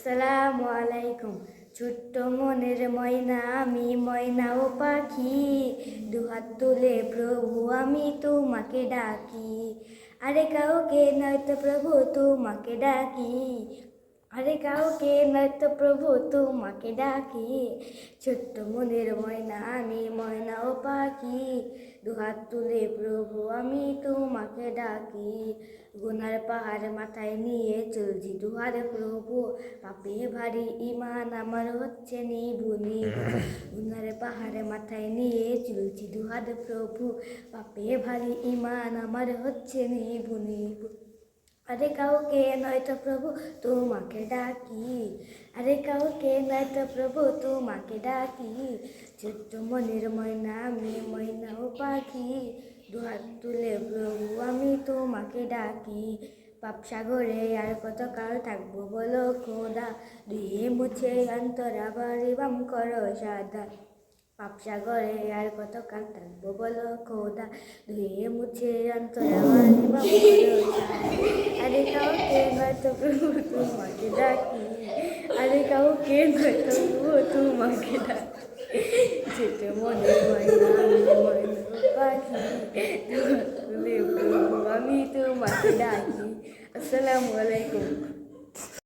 আসসালামু আলাইকুম। ছোট্ট মনের ময়না আমি, ময়না ও পাখি, দুহাত তুলে প্রভু আমি তোমাকে ডাকি। আরে কাউকে নয়তো প্রভু তোমাকে ডাকি, আরে কাউকে নয়তো প্রভু তোমাকে ডাকি। ছোট্ট মনের ময়না আমি, ময়না ও পাখি, দুহাত তুলে প্রভু আমি তোমাকে ডাকি। গুনার পাহাড় মাথায় নিয়ে চলছি দুহারে প্রভু, পাপে ভারী ইমান আমার হচ্ছে নিভু নিভু। গুনার পাহাড় মাথায় নিয়ে চলছি দুহারে প্রভু, পাপে ভারী ইমান আমার হচ্ছে নিভু নিভু। আরে কাউকে নয়তো প্রভু তোমাকে ডাকি, আরে কাউকে নয়তো প্রভু তোমাকে ডাকি। ছোট্ট মনের ময়না আমি, ময়না ও পাখি, দুহাত তুলে প্রভু আমি তোমাকে ডাকি। পাপ সাগরে আর কত কাল থাকবো বলো খোদা, ধুয়ে মুছে অন্তর আবার বাম করো সাদা। পাপ সাগরে আর কত কাল থাকবো বলো খোদা, ধুয়ে মুছে অন্তর আবার বাম করো সাদা। আরে কাউকে নয়তো প্রভু তোমাকে ডাকি, আরে কাউকে নয়তো প্রভু তোমাকে ডাকি। ছোট মনে ময়না আমি, ময়না পাখি, তুলে প্রভু আমি তোমাকে ডাকি। আসসালামু আলাইকুম।